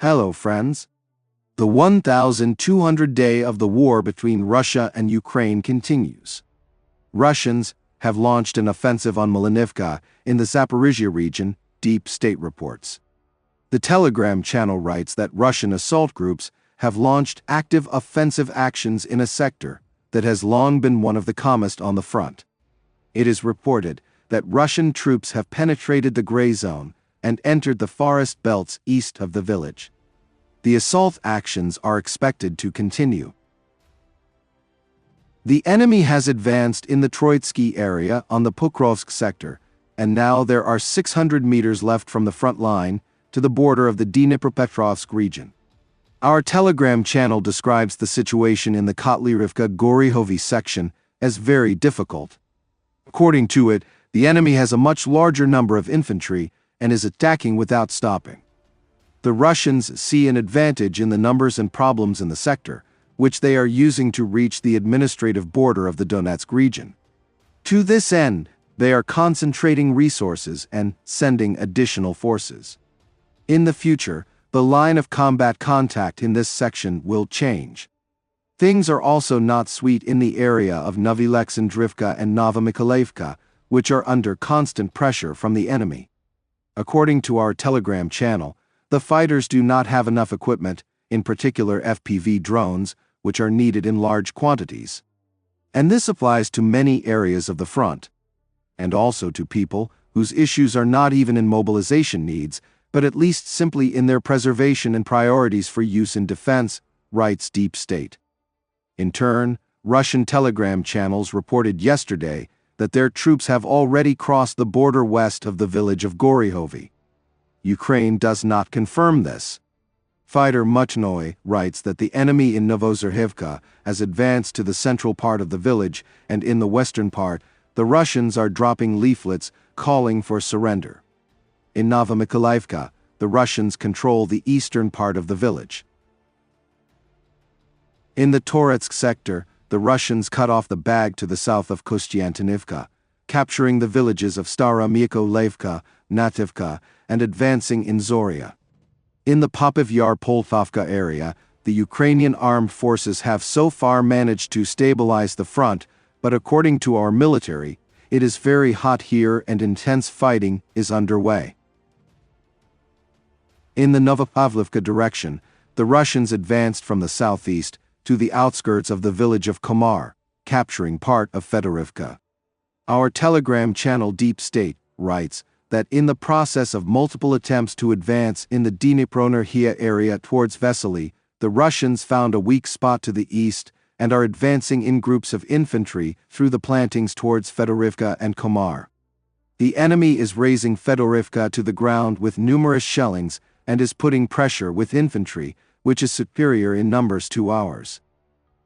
Hello, friends. The 1,200th day of the war between Russia and Ukraine continues. Russians have launched an offensive on Malinivka in the Zaporizhia region, Deep State reports. The Telegram channel writes that Russian assault groups have launched active offensive actions in a sector that has long been one of the calmest on the front. It is reported that Russian troops have penetrated the gray zone and entered the forest belts east of the village. The assault actions are expected to continue. The enemy has advanced in the Troitsky area on the Pokrovsk sector, and now there are 600 meters left from the front line to the border of the Dnipropetrovsk region. Our Telegram channel describes the situation in the Kurakhove section as very difficult. According to it, the enemy has a much larger number of infantry and is attacking without stopping. The Russians see an advantage in the numbers and problems in the sector, which they are using to reach the administrative border of the Donetsk region. To this end, they are concentrating resources and sending additional forces. In the future, the line of combat contact in this section will change. Things are also not sweet in the area of Novoselka and Novomykolivka, which are under constant pressure from the enemy. According to our Telegram channel, the fighters do not have enough equipment, in particular FPV drones, which are needed in large quantities. And this applies to many areas of the front, and also to people whose issues are not even in mobilization needs, but at least simply in their preservation and priorities for use in defense, writes Deep State. In turn, Russian Telegram channels reported yesterday that their troops have already crossed the border west of the village of Kurakhove. Ukraine does not confirm this. Fighter Muchnoy writes that the enemy in Novosilka has advanced to the central part of the village, and in the western part, the Russians are dropping leaflets calling for surrender. In Novomykolivka, the Russians control the eastern part of the village. In the Donetsk sector, the Russians cut off the bag to the south of Kostiantynivka, capturing the villages of Stara Mykolivka, Nativka, and advancing in Zoria. In the Popov Yar-Poltavka area, the Ukrainian armed forces have so far managed to stabilize the front, but according to our military, it is very hot here and intense fighting is underway. In the Novopavlivka direction, the Russians advanced from the southeast to the outskirts of the village of Komar, capturing part of Fedorivka. Our Telegram channel Deep State writes that in the process of multiple attempts to advance in the Dnipropetrovsk area towards Vesely, the Russians found a weak spot to the east and are advancing in groups of infantry through the plantings towards Fedorivka and Komar. The enemy is razing Fedorivka to the ground with numerous shellings and is putting pressure with infantry, which is superior in numbers to ours.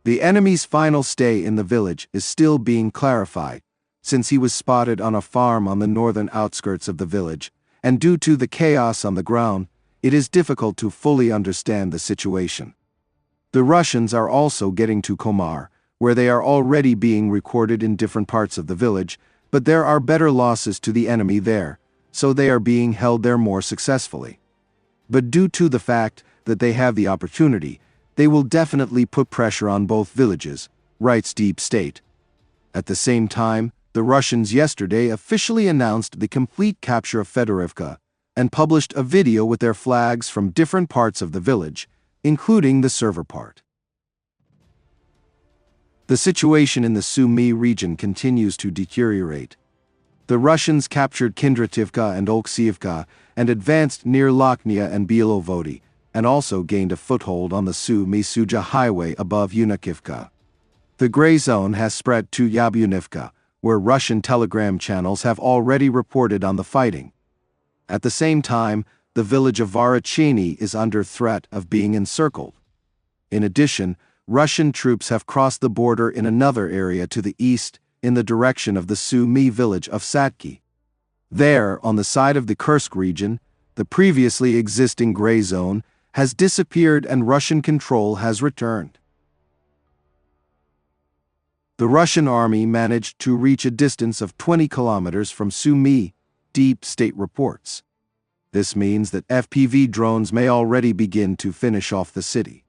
The enemy's final stay in the village is still being clarified, since he was spotted on a farm on the northern outskirts of the village, and due to the chaos on the ground, it is difficult to fully understand the situation. The Russians are also getting to Komar, where they are already being recorded in different parts of the village, but there are better losses to the enemy there, so they are being held there more successfully. But due to the fact that they have the opportunity, they will definitely put pressure on both villages, writes Deep State. At the same time, the Russians yesterday officially announced the complete capture of Fedorivka and published a video with their flags from different parts of the village, including the server part. The situation in the Sumy region continues to deteriorate. The Russians captured Kindrativka and Oleksiivka and advanced near Lochnia and Bielovody, and also gained a foothold on the Sumy-Suja highway above Yunikivka. The gray zone has spread to Yablunivka, where Russian Telegram channels have already reported on the fighting. At the same time, the village of Yevhenii is under threat of being encircled. In addition, Russian troops have crossed the border in another area to the east, in the direction of the Sumy village of Satki. There, on the side of the Kursk region, the previously existing gray zone has disappeared and Russian control has returned. The Russian army managed to reach a distance of 20 kilometers from Sumy, Deep State reports. This means that FPV drones may already begin to finish off the city.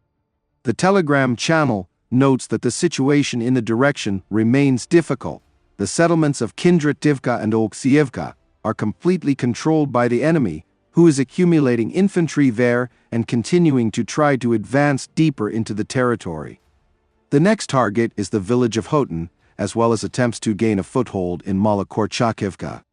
The Telegram channel notes that the situation in the direction remains difficult. The settlements of Kindrativka and Oleksievka are completely controlled by the enemy, who is accumulating infantry there and continuing to try to advance deeper into the territory. The next target is the village of Hotin, as well as attempts to gain a foothold in Malokorchakivka.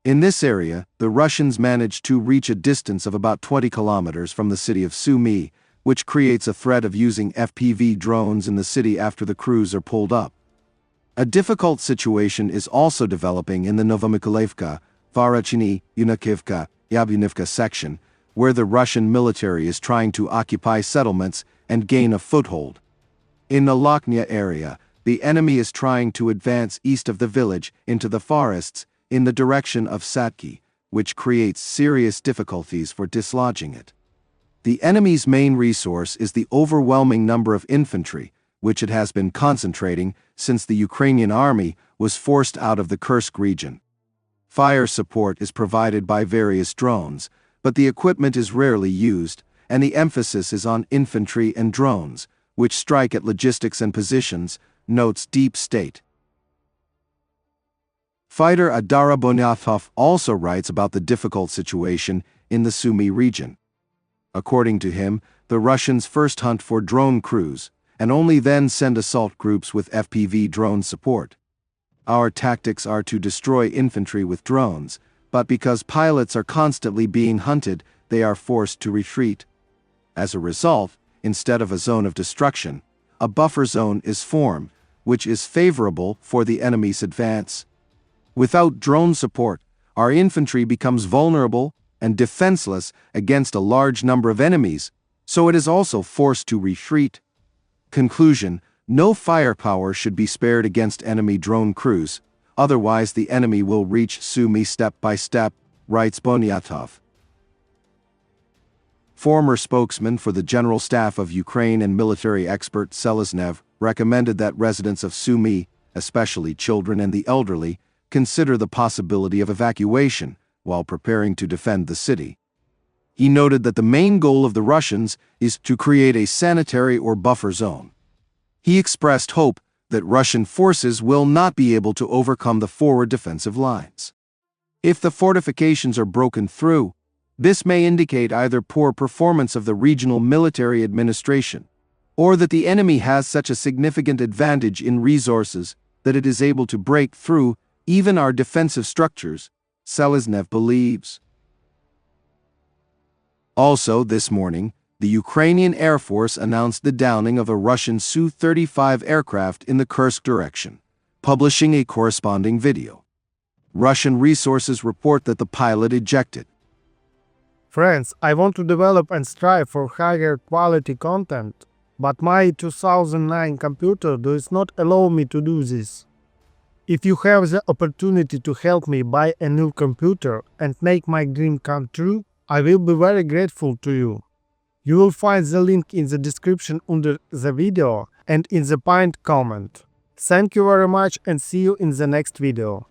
In this area, the Russians managed to reach a distance of about 20 kilometers from the city of Sumy, which creates a threat of using FPV drones in the city after the crews are pulled up. A difficult situation is also developing in the Novomykolivka, Varachny, Yunakivka, Yablunivka section, where the Russian military is trying to occupy settlements and gain a foothold. In the Lokhnya area, the enemy is trying to advance east of the village into the forests in the direction of Satki, which creates serious difficulties for dislodging it. The enemy's main resource is the overwhelming number of infantry, which it has been concentrating since the Ukrainian army was forced out of the Kursk region. Fire support is provided by various drones, but the equipment is rarely used, and the emphasis is on infantry and drones, which strike at logistics and positions, notes Deep State. Fighter Adara Bonyatov also writes about the difficult situation in the Sumy region. According to him, the Russians first hunt for drone crews, and only then send assault groups with FPV drone support. Our tactics are to destroy infantry with drones, but because pilots are constantly being hunted, they are forced to retreat. As a result, instead of a zone of destruction, a buffer zone is formed, which is favorable for the enemy's advance. Without drone support, our infantry becomes vulnerable and defenseless against a large number of enemies, so it is also forced to retreat. Conclusion: no firepower should be spared against enemy drone crews, otherwise the enemy will reach Sumy step by step, writes Bonyatov. Former spokesman for the General Staff of Ukraine and military expert Selydove recommended that residents of Sumy, especially children and the elderly, consider the possibility of evacuation while preparing to defend the city. He noted that the main goal of the Russians is to create a sanitary or buffer zone. He expressed hope that Russian forces will not be able to overcome the forward defensive lines. If the fortifications are broken through, this may indicate either poor performance of the regional military administration, or that the enemy has such a significant advantage in resources that it is able to break through even our defensive structures, Selydove believes. Also this morning, the Ukrainian Air Force announced the downing of a Russian Su-35 aircraft in the Kursk direction, publishing a corresponding video. Russian resources report that the pilot ejected. Friends, I want to develop and strive for higher quality content, but my 2009 computer does not allow me to do this. If you have the opportunity to help me buy a new computer and make my dream come true, I will be very grateful to you. You will find the link in the description under the video and in the pinned comment. Thank you very much and see you in the next video.